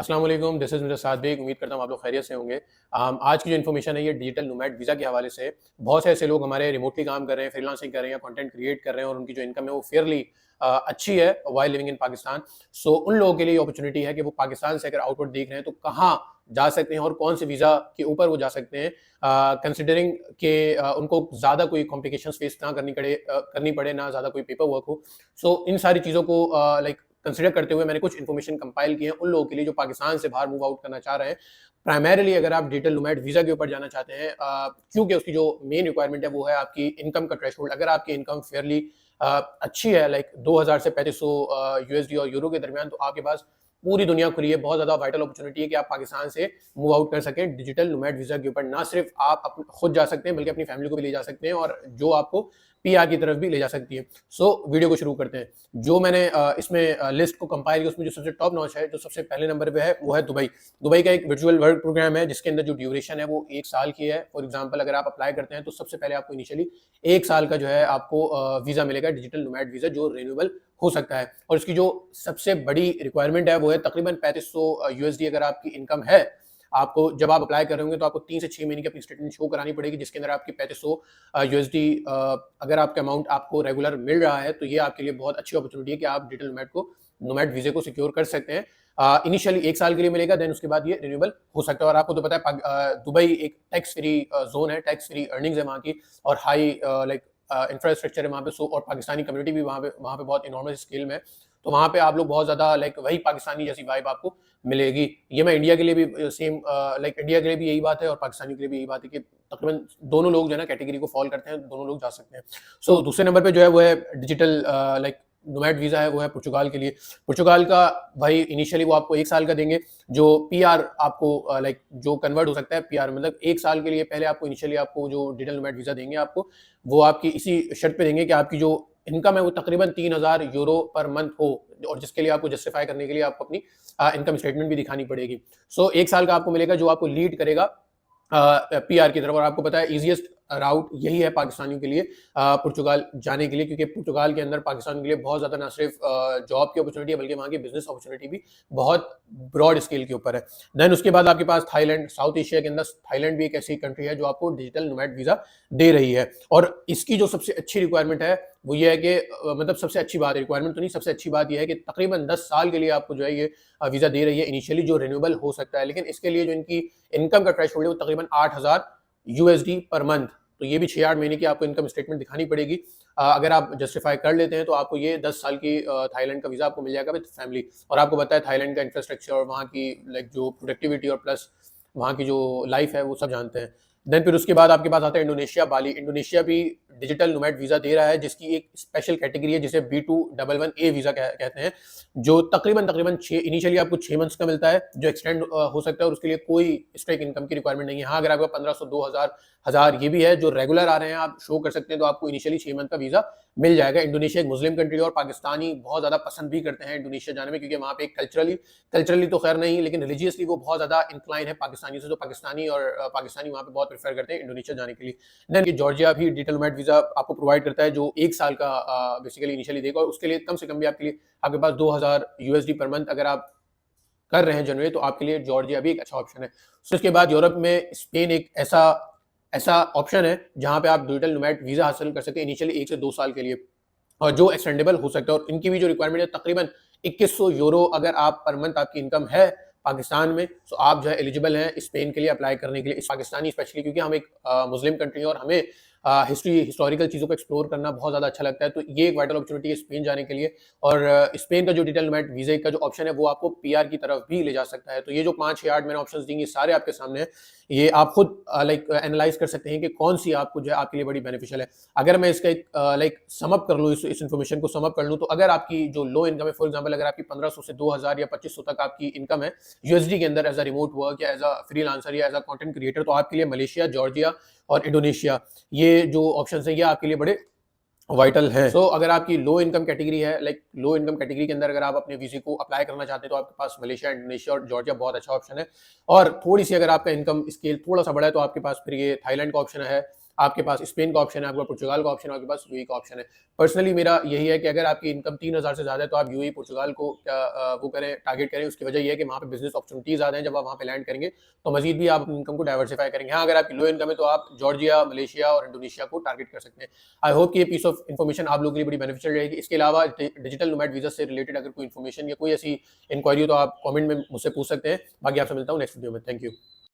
अस्सलाम वालेकुम, this is mister Sadiq. उम्मीद करता हूँ आप लोग खैरियत से होंगे। आज की जो इन्फॉर्मेशन है ये डिजिटल नोमैड वीज़ा के हवाले से है। बहुत से ऐसे लोग हमारे रिमोटली काम कर रहे हैं, फ्रीलांसिंग कर रहे हैं या कंटेंट क्रिएट कर रहे हैं और उनकी जो इनकम है वो फेयरली अच्छी है व्हाइल लिविंग इन पाकिस्तान। सो उन लोगों के लिए ये अपॉर्चुनिटी है कि वो पाकिस्तान से अगर आउटवर्ड देख रहे हैं तो कहाँ जा सकते हैं और कौन से वीज़ा के ऊपर वो जा सकते हैं, कंसिडरिंग कि उनको ज़्यादा कोई कॉम्प्लिकेशंस फेस ना करनी पड़े, ना ज़्यादा कोई पेपर वर्क हो। सो इन सारी चीज़ों को कंसिडर करते हुए मैंने कुछ इन्फॉर्मेशन कंपाइल की है उन लोगों के लिए जो पाकिस्तान से बाहर मूव आउट करना चाह रहे हैं। प्राइमरीली अगर आप डिजिटल नोमैड वीज़ा के ऊपर जाना चाहते हैं, क्योंकि उसकी जो मेन रिक्वायरमेंट है वो है आपकी इनकम का थ्रेशोल्ड। अगर आपकी इनकम फेयरली अच्छी है, लाइक 2000 से 3500 यूएसडी और यूरो के दरमियान, तो आपके पास पूरी दुनिया खुली है। बहुत ज़्यादा वाइटल अपॉर्चुनिटी है कि आप पाकिस्तान से मूव आउट कर सकें डिजिटल नोमैड वीज़ा के ऊपर। ना सिर्फ आप खुद जा सकते हैं बल्कि अपनी फैमिली को भी ले जा सकते हैं और जो आपको पीआर की तरफ भी ले जा सकती है। सो वीडियो को शुरू करते हैं। जो मैंने इसमें लिस्ट को कंपाइल किया उसमें जो सबसे टॉप नॉच है, जो सबसे पहले नंबर पे है वो है दुबई। दुबई का एक वर्चुअल वर्क प्रोग्राम है जिसके अंदर जो ड्यूरेशन है वो 1 साल की है। फॉर एग्जांपल अगर आप अप्लाई करते हैं तो सबसे पहले आपको इनिशियली 1 साल का जो है आपको वीज़ा मिलेगा, डिजिटल नोमैड वीज़ा, जो रिन्यूएबल हो सकता है। और इसकी जो सबसे बड़ी रिक्वायरमेंट है वो है तकरीबन 3500 यूएसडी। अगर आपकी इनकम है, आपको जब आप अप्लाई कर रहे होंगे तो आपको 3 से 6 महीने की अपनी स्टेटमेंट शो करानी पड़ेगी जिसके अंदर आपकी 3500 यूएसडी, अगर आपका अमाउंट आपको रेगुलर मिल रहा है तो ये आपके लिए बहुत अच्छी अपॉर्चुनिटी है कि आप डिजिटल नोमैड वीज़े को सिक्योर कर सकते हैं। इनिशियली 1 साल के लिए मिलेगा, देन उसके बाद ये रिन्यूएबल हो सकता है। और आपको तो पता है दुबई एक टैक्स फ्री ज़ोन है, टैक्स फ्री अर्निंग्स है वहाँ की, और हाई इंफ्रास्ट्रक्चर है वहाँ पे। सो और पाकिस्तानी कम्युनिटी भी वहाँ पे बहुत इनॉर्मस स्केल में है। तो वहाँ पे आप लोग बहुत ज़्यादा वही पाकिस्तानी जैसी वाइब आपको मिलेगी। ये मैं इंडिया के लिए भी सेम, इंडिया के लिए भी यही बात है और पाकिस्तानी के लिए भी यही बात है कि तकरीबन दोनों लोग जो है ना कैटेगरी को फॉल करते हैं, दोनों लोग जा सकते हैं। सो दूसरे नंबर पे जो है वो है डिजिटल नोमैड वीज़ा है, वो है पुर्तगाल के लिए। पुर्तगाल का भाई इनिशियली वो आपको 1 साल का देंगे, जो पीआर आपको जो कन्वर्ट हो सकता है पीआर, मतलब 1 साल के लिए पहले आपको इनिशियली आपको जो डिजिटल नोमैड वीज़ा देंगे आपको, वो आपकी इसी शर्त पे देंगे कि आपकी जो इनकम है वो तकरीबन 3000 यूरो पर मंथ हो, और जिसके लिए आपको जस्टिफाई करने के लिए आपको अपनी इनकम स्टेटमेंट भी दिखानी पड़ेगी। सो 1 साल का आपको मिलेगा जो आपको लीड करेगा पीआर की तरफ। और आपको पता है ईजिएस्ट राउट यही है पाकिस्तानियों के लिए पुर्तगाल जाने के लिए, क्योंकि पुर्तगाल के अंदर पाकिस्तान के लिए बहुत ज़्यादा ना सिर्फ जॉब की अपॉर्चुनिटी है बल्कि वहाँ की बिजनेस अपॉर्चुनिटी भी बहुत ब्रॉड स्केल के ऊपर है। देन उसके बाद आपके पास थाईलैंड, साउथ एशिया के अंदर थाईलैंड भी एक ऐसी कंट्री है जो आपको डिजिटल नोमैड वीज़ा दे रही है। और इसकी जो सबसे अच्छी रिक्वायरमेंट है वो ये है कि मतलब सबसे अच्छी बात, रिक्वायरमेंट तो नहीं, सबसे अच्छी बात यह है कि तकरीबन 10 साल के लिए आपको जो है ये वीज़ा दे रही है इनिशियली, जो रिन्यूएबल हो सकता है। लेकिन इसके लिए जो इनकी इनकम का थ्रेशोल्ड है वो तकरीबन 8000 यूएसडी पर मंथ। तो ये भी 6-8 महीने की आपको इनकम स्टेटमेंट दिखानी पड़ेगी। अगर आप जस्टिफाई कर लेते हैं तो आपको ये 10 साल की थाईलैंड का वीज़ा आपको मिल जाएगा विद फैमिली। और आपको पता है थाईलैंड का इंफ्रास्ट्रक्चर और वहाँ की जो प्रोडक्टिविटी और प्लस वहाँ की जो लाइफ है वो सब जानते हैं। देन फिर उसके बाद आपके पास आता है इंडोनेशिया, बाली। इंडोनेशिया भी डिजिटल नोमैड वीज़ा दे रहा है जिसकी एक स्पेशल कैटेगरी है जिसे B211A वीज़ा कहते हैं, जो तकरीबन 6 इनिशियली आपको 6 मंथ्स का मिलता है, जो एक्सटेंड हो सकता है, और उसके लिए कोई स्ट्राइक इनकम की रिक्वायरमेंट नहीं है। हाँ, अगर आपका 1500, 2000, 1000 ये भी है जो रेगुलर आ रहे हैं, आप शो कर सकते हैं, तो आपको इनिशियली 6 मंथ का वीज़ा मिल जाएगा। इंडोनेशिया एक मुस्लिम कंट्री है और पाकिस्तानी बहुत ज़्यादा पसंद भी करते हैं इंडोनेशिया जाने में, क्योंकि वहाँ पे कल्चरली तो खैर नहीं, लेकिन रिलीजियसली वो बहुत ज़्यादा इंक्लाइन है पाकिस्तानी से, तो पाकिस्तानी वहाँ पे बहुत प्रेफर करते हैं इंडोनेशिया जाने के लिए। देन कि जॉर्जिया भी डिजिटल नोमैड वीज़ा आपको प्रोवाइड करता है, जो 1 साल का बेसिकली इनिशियली देगा, और उसके लिए कम से कम भी आपके पास 2000 यूएसडी पर मंथ अगर आप कर रहे हैं जनरेट, तो आपके लिए जॉर्जिया भी एक अच्छा ऑप्शन है। सो इसके बाद यूरोप में स्पेन एक ऐसा ऐसा ऑप्शन है जहाँ पे आप डिजिटल नोमैड वीज़ा हासिल कर सकते हैं इनिशियली 1 से 2 साल के लिए, और जो एक्सटेंडेबल हो सकता है। और इनकी भी जो रिक्वायरमेंट है तकरीबन 2100 यूरो अगर आप पर मंथ आपकी इनकम है पाकिस्तान में, तो आप जो है एलिजिबल हैं स्पेन के लिए अप्लाई करने के लिए। इस पाकिस्तानी स्पेशली क्योंकि हम एक मुस्लिम कंट्री है और हमें हिस्टोरिकल चीज़ों को एक्सप्लोर करना बहुत ज़्यादा अच्छा लगता है, तो ये एक वाइटल अपॉर्चुनिटी है स्पेन जाने के लिए। और स्पेन का जो डिजिटल नोमैड वीज़ा का जो ऑप्शन है वो आपको पीआर की तरफ भी ले जा सकता है। तो ये जो 5-6-8 मैंने ऑप्शंस दिए सारे आपके सामने हैं, ये आप खुद एनालाइज कर सकते हैं कि कौन सी आपको जो है आपके लिए बड़ी बेनिफिशियल है। अगर मैं इसका एक सम अप कर लूँ, इस इन्फॉर्मेशन को सम अप कर लूँ, तो अगर आपकी जो लो इनकम है, फॉर एग्जांपल अगर आपकी 1500 से 2000 या 2500 तक आपकी इनकम है यूएसडी के अंदर, एज अ रिमोट वर्क या एज अ फ्रीलांसर या एज अ कंटेंट क्रिएटर, तो आपके लिए मलेशिया, जॉर्जिया और इंडोनेशिया, ये जो ऑप्शंस हैं ये आपके लिए बड़े वाइटल है। सो अगर आपकी लो इनकम कैटेगरी है, लो इनकम कैटेगरी के अंदर अगर आप अपने वीजे को अप्लाई करना चाहते हैं, तो आपके पास मलेशिया, इंडोनेशिया और जॉर्जिया बहुत अच्छा ऑप्शन है। और थोड़ी सी अगर आपका इनकम स्केल थोड़ा सा बड़ा है तो आपके पास फिर ये थाईलैंड का ऑप्शन है, आपके पास स्पेन का ऑप्शन है, आपके पास पुर्तगाल का ऑप्शन है, आपके पास यूएई का ऑप्शन है। पर्सनली मेरा यही है कि अगर आपकी इनकम 3000 से ज़्यादा है तो आप यूएई, पुर्तगाल को वो करें, टारगेट करें। उसकी वजह ये है कि वहाँ पे बिज़नेस अपॉर्चुनिटीज़ ज़्यादा हैं, जब आप वहाँ पे लैंड करेंगे तो मज़ीद भी आप अपनी इनकम को डाइवर्सिफ़ाई करेंगे। हाँ, अगर आपकी लो इनकम है तो आप जॉर्जिया, मलेशिया और इंडोनेशिया को टारगेट कर सकते हैं। आई होप कि ये पीस ऑफ इन्फॉर्मेशन आप लोगों के लिए बड़ी बेनिफिशियल रहेगी। इसके अलावा डिजिटल नोमैड वीज़ा से रिलेटेड अगर कोई इन्फॉर्मेशन या कोई ऐसी इंक्वायरी हो तो आप कमेंट में मुझसे पूछ सकते हैं। बाकी आपसे मिलता हूँ नेक्स्ट वीडियो में। Thank you.